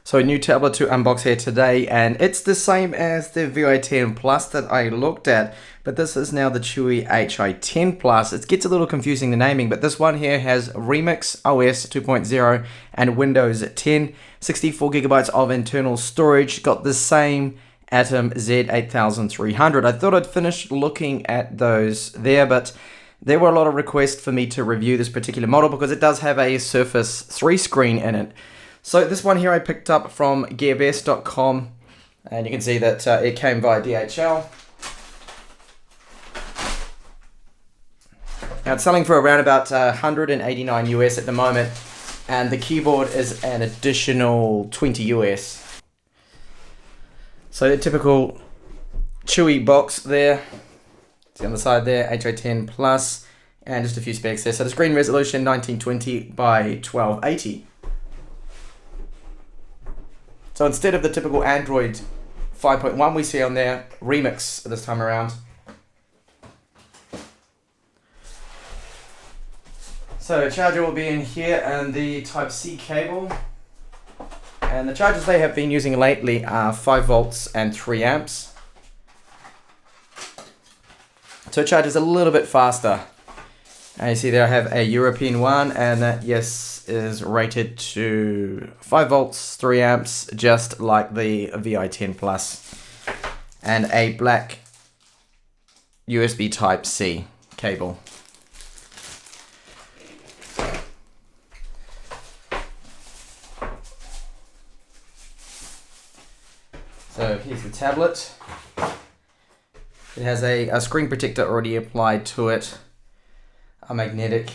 So a new tablet to unbox here today, and it's the same as the Vi10 Plus that I looked at, but this is now the Chuwi Hi10 Plus. It gets a little confusing, the naming, but this one here has Remix OS 2.0 and Windows 10, 64 gigabytes of internal storage, got the same Atom Z8300. I thought I'd finish looking at those there, but there were a lot of requests for me to review this particular model because it does have a Surface 3 screen in it. So this one here I picked up from gearbest.com, and you can see that it came via DHL. Now it's selling for around about 189 US at the moment, and the keyboard is an additional 20 US. So the typical Chuwi box there. See on the side there, Hi10 Plus, and just a few specs there. So the screen resolution 1920 by 1280. So instead of the typical Android 5.1 we see on there, Remix this time around. So the charger will be in here and the Type-C cable. And the chargers they have been using lately are 5 volts and 3 amps. So it charges a little bit faster. And you see there I have a European one, and that, yes, is rated to 5 volts, 3 amps, just like the Vi10 Plus. And a black USB Type-C cable. So here's the tablet. It has a screen protector already applied to it. A magnetic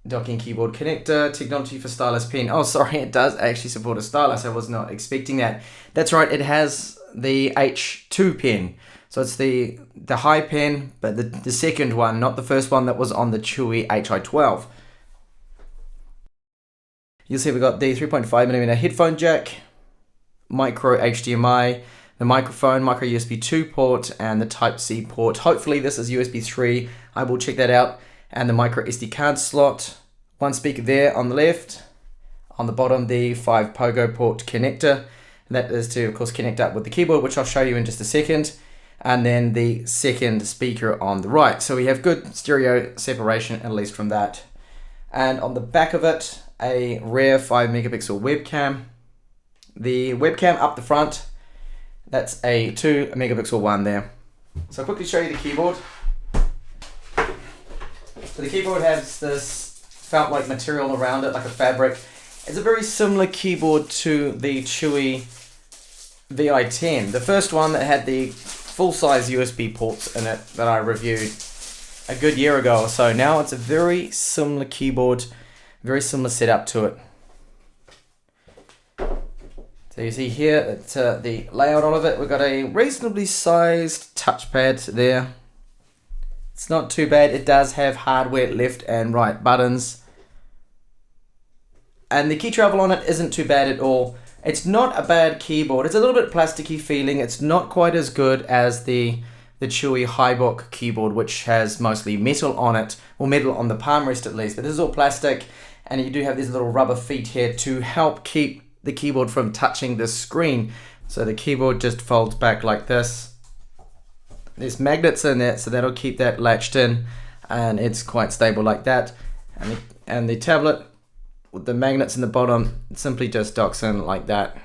docking keyboard connector, technology for stylus pen. Oh, sorry, it does actually support a stylus. I was not expecting that. That's right, it has the H2 pen. So it's the high pen, but the second one, not the first one that was on the Chuwi Hi12. You'll see we've got the 3.5mm headphone jack, micro HDMI, the microphone, micro USB 2 port, and the Type-C port. Hopefully this is USB 3. I will check that out. And the micro SD card slot. One speaker there on the left. On the bottom, the 5 pogo port connector. And that is to, of course, connect up with the keyboard, which I'll show you in just a second. And then the second speaker on the right. So we have good stereo separation, at least from that. And on the back of it, a rare 5 megapixel webcam. The webcam up the front, that's a 2 megapixel one there. So I'll quickly show you the keyboard. So the keyboard has this felt-like material around it, like a fabric. It's a very similar keyboard to the Chuwi Vi10. The first one that had the full-size USB ports in it that I reviewed a good year ago or so. Now it's a very similar keyboard, very similar setup to it. So you see here that the layout of it, we've got a reasonably sized touchpad there. It's not too bad. It does have hardware left and right buttons. And the key travel on it isn't too bad at all. It's not a bad keyboard. It's a little bit plasticky feeling. It's not quite as good as the Chuwi Hi10 keyboard, which has mostly metal on it, or metal on the palm rest at least. But this is all plastic, and you do have these little rubber feet here to help keep the keyboard from touching the screen. So the keyboard just folds back like this. There's magnets in there, so that'll keep that latched in, and it's quite stable like that. And the tablet with the magnets in the bottom simply just docks in like that.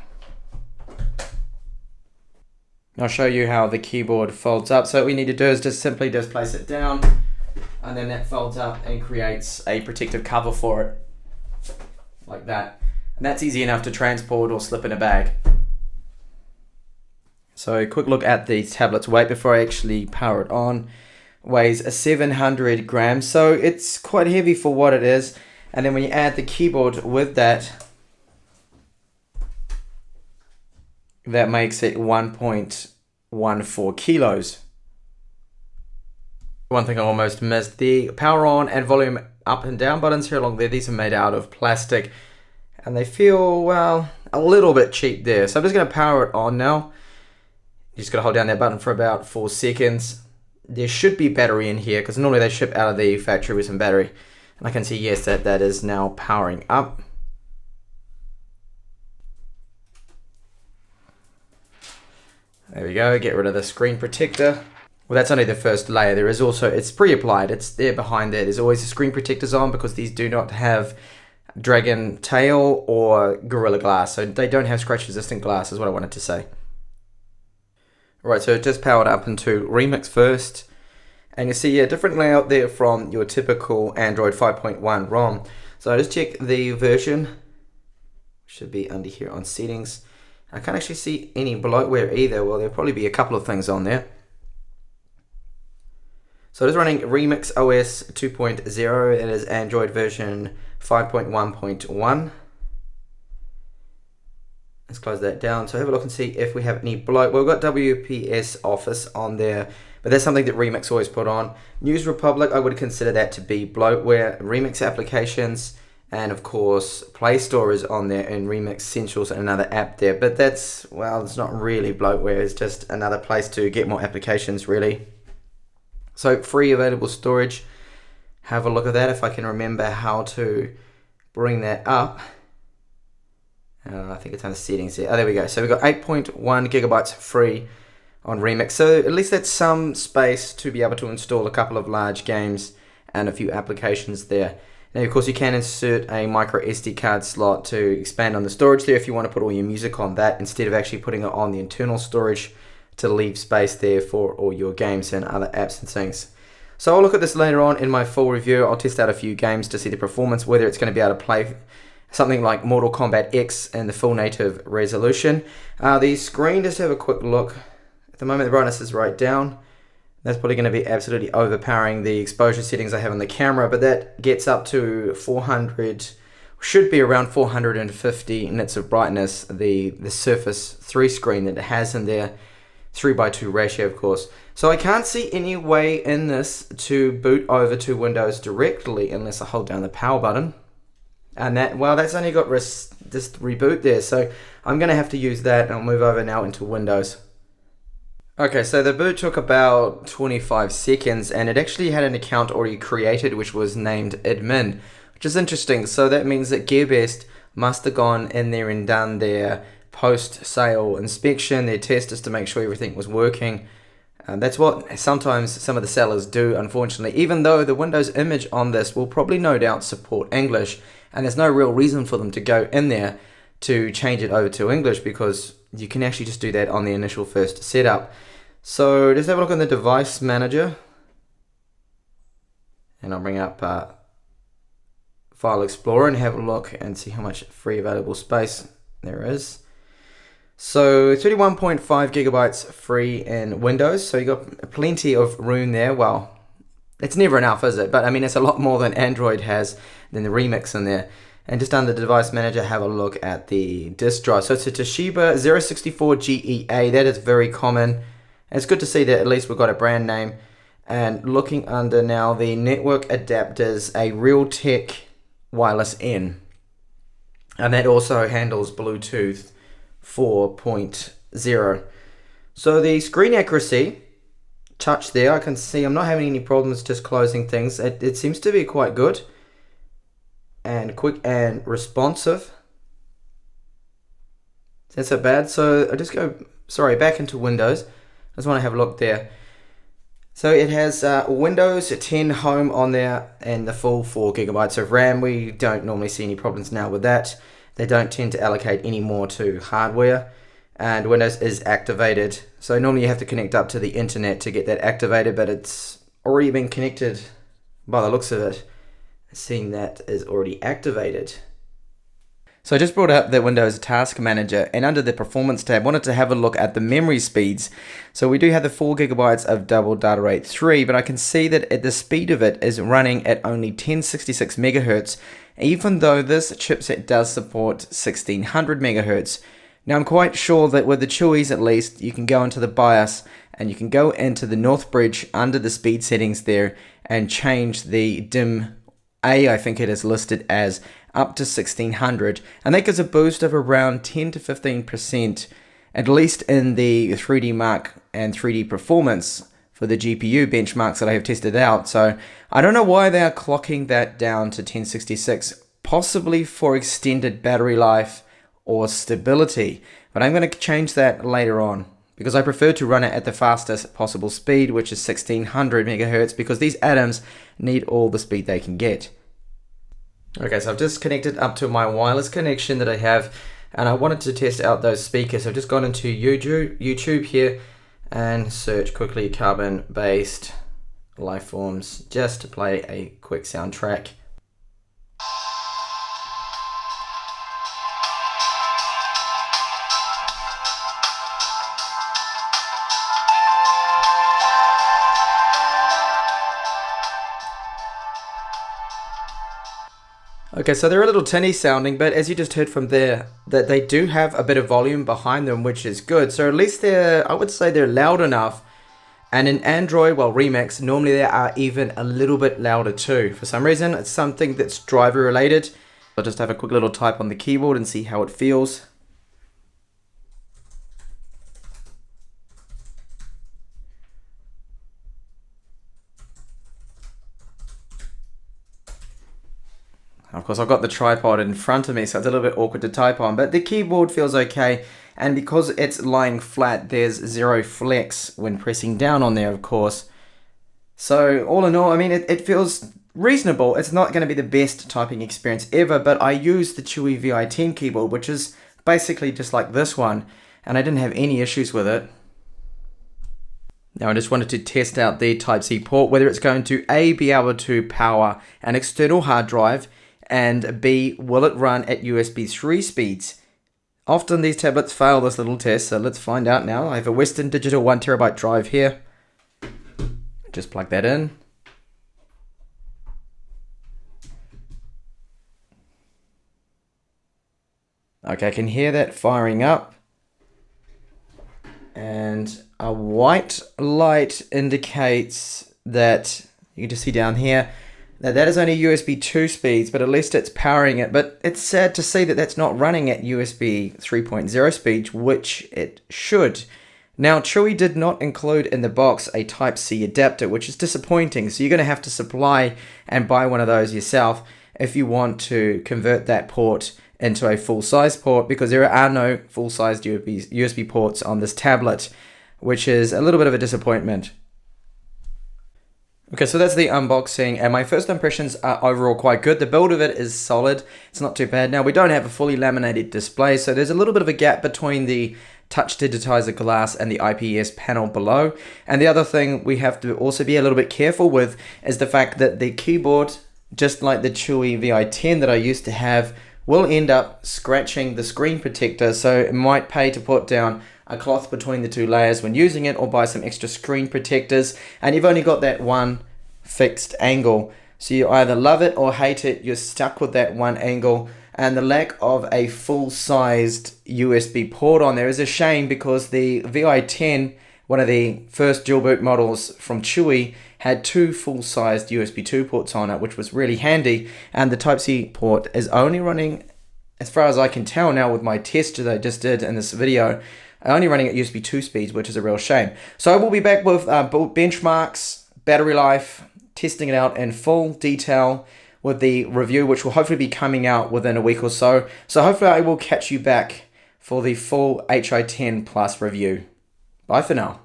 I'll show you how the keyboard folds up. So what we need to do is just simply place it down, and then that folds up and creates a protective cover for it, like that. And that's easy enough to transport or slip in a bag. So a quick look at the tablet's weight before I actually power it on. Weighs 700 grams, so it's quite heavy for what it is. And then when you add the keyboard with that, that makes it 1.14 kilos. One thing I almost missed, the power on and volume up and down buttons here along there, these are made out of plastic. And they feel, well, a little bit cheap there. So I'm just going to power it on now. You just got to hold down that button for about 4 seconds. There should be battery in here, because normally they ship out of the factory with some battery. And I can see, yes, that is now powering up. There we go, get rid of the screen protector. Well, that's only the first layer. There is also, it's pre-applied, it's there behind there. There's always the screen protectors on because these do not have Dragon Tail or Gorilla Glass. So they don't have scratch resistant glass is what I wanted to say. Alright, so it just powered up into Remix first. And you see a different layout there from your typical Android 5.1 ROM. So I just check the version. Should be under here on settings. I can't actually see any bloatware either. Well, there'll probably be a couple of things on there. So it is running Remix OS 2.0. It is Android version 5.1.1. Let's close that down. So have a look and see if we have any bloat. Well, we've got WPS Office on there, but that's something that Remix always put on. News Republic, I would consider that to be bloatware. Remix applications, and of course, Play Store is on there, and Remix Essentials, and another app there. But that's, well, it's not really bloatware. It's just another place to get more applications, really. So free available storage. Have a look at that if I can remember how to bring that up. I think it's under settings here. Oh, there we go. So we've got 8.1 gigabytes free on Remix. So at least that's some space to be able to install a couple of large games and a few applications there. Now, of course, you can insert a micro SD card slot to expand on the storage there if you want to put all your music on that instead of actually putting it on the internal storage to leave space there for all your games and other apps and things. So I'll look at this later on in my full review. I'll test out a few games to see the performance, whether it's going to be able to play something like Mortal Kombat X in the full native resolution. The screen, just have a quick look. At the moment the brightness is right down. That's probably going to be absolutely overpowering the exposure settings I have on the camera, but that gets up to 400, should be around 450 nits of brightness, the Surface 3 screen that it has in there. 3:2 ratio, of course. So I can't see any way in this to boot over to Windows directly unless I hold down the power button. And that, well, that's only got just reboot there. So I'm going to have to use that and I'll move over now into Windows. Okay, so the boot took about 25 seconds and it actually had an account already created which was named admin, which is interesting. So that means that GearBest must have gone in there and done their post-sale inspection, their testers to make sure everything was working. That's what sometimes some of the sellers do, unfortunately, even though the Windows image on this will probably no doubt support English, and there's no real reason for them to go in there to change it over to English because you can actually just do that on the initial first setup. So just have a look in the device manager, and I'll bring up File Explorer and have a look and see how much free available space there is. So 31.5 gigabytes free in Windows, so you got plenty of room there. Well, it's never enough, is it? But I mean, it's a lot more than Android has, than the Remix in there. And just under the device manager, have a look at the disk drive. So it's a Toshiba 064 GEA. That is very common. And it's good to see that at least we've got a brand name. And looking under now, the network adapters, a Realtek Wireless N. And that also handles Bluetooth 4.0. So the screen accuracy, touch there, I can see I'm not having any problems just closing things. It seems to be quite good and quick and responsive. That's not bad. So I just go, back into Windows. I just want to have a look there. So it has Windows 10 Home on there and the full 4 gigabytes of RAM. We don't normally see any problems now with that. They don't tend to allocate any more to hardware, and Windows is activated. So normally you have to connect up to the internet to get that activated, but it's already been connected by the looks of it, seeing that is already activated. So I just brought up the Windows Task Manager, and under the Performance tab, wanted to have a look at the memory speeds. So we do have the 4 gigabytes of double data rate 3, but I can see that the speed of it is running at only 1066 megahertz, even though this chipset does support 1600 megahertz. Now I'm quite sure that with the Chuwis at least, you can go into the BIOS and you can go into the Northbridge under the speed settings there and change the DIMM A, I think it is listed as, up to 1600, and that gives a boost of around 10 to 15%, at least in the 3D Mark and 3D Performance for the GPU benchmarks that I have tested out. So I don't know why they are clocking that down to 1066, possibly for extended battery life or stability, but I'm going to change that later on. because I prefer to run it at the fastest possible speed, which is 1600 megahertz, because these atoms need all the speed they can get. Okay, so I've just connected up to my wireless connection that I have, and I wanted to test out those speakers. So I've just gone into YouTube here and search quickly carbon-based life forms just to play a quick soundtrack. Okay, so they're a little tinny sounding, but as you just heard from there, that they do have a bit of volume behind them, which is good. So at least I would say they're loud enough. And in Android, well, Remix, normally they are even a little bit louder too. For some reason, it's something that's driver related. I'll just have a quick little type on the keyboard and see how it feels. Of course, I've got the tripod in front of me, so it's a little bit awkward to type on, but the keyboard feels okay. And because it's lying flat, there's zero flex when pressing down on there, of course. So all in all, I mean, it feels reasonable. It's not going to be the best typing experience ever, but I use the Chuwi Hi10 keyboard, which is basically just like this one, and I didn't have any issues with it. Now I just wanted to test out the Type-C port, whether it's going to A, be able to power an external hard drive, and B, will it run at USB 3 speeds? Often these tablets fail this little test, so let's find out now. I have a Western Digital 1TB drive here. Just plug that in. Okay, I can hear that firing up. And a white light indicates that, you can just see down here, that is only USB 2 speeds, but at least it's powering it. But it's sad to see that that's not running at USB 3.0 speed, which it should. Now, Chuwi did not include in the box a Type-C adapter, which is disappointing. So you're going to have to supply and buy one of those yourself if you want to convert that port into a full-size port, because there are no full-sized USB ports on this tablet, which is a little bit of a disappointment. Okay, so that's the unboxing, and my first impressions are overall quite good. The build of it is solid. It's not too bad. Now, we don't have a fully laminated display, so there's a little bit of a gap between the touch digitizer glass and the IPS panel below. And the other thing we have to also be a little bit careful with is the fact that the keyboard, just like the Chuwi Hi10 that I used to have, will end up scratching the screen protector, so it might pay to put down a cloth between the two layers when using it, or buy some extra screen protectors. And you've only got that one fixed angle, so you either love it or hate it. You're stuck with that one angle, and the lack of a full-sized USB port on there is a shame, because the Hi10, one of the first dual boot models from Chuwi, had two full-sized USB 2 ports on it, which was really handy. And the Type-C port is only running, as far as I can tell now with my test that I just did in this video, only running at USB 2 speeds, which is a real shame. So I will be back with benchmarks, battery life, testing it out in full detail with the review, which will hopefully be coming out within a week or so. So hopefully I will catch you back for the full Hi10 Plus review. Bye for now.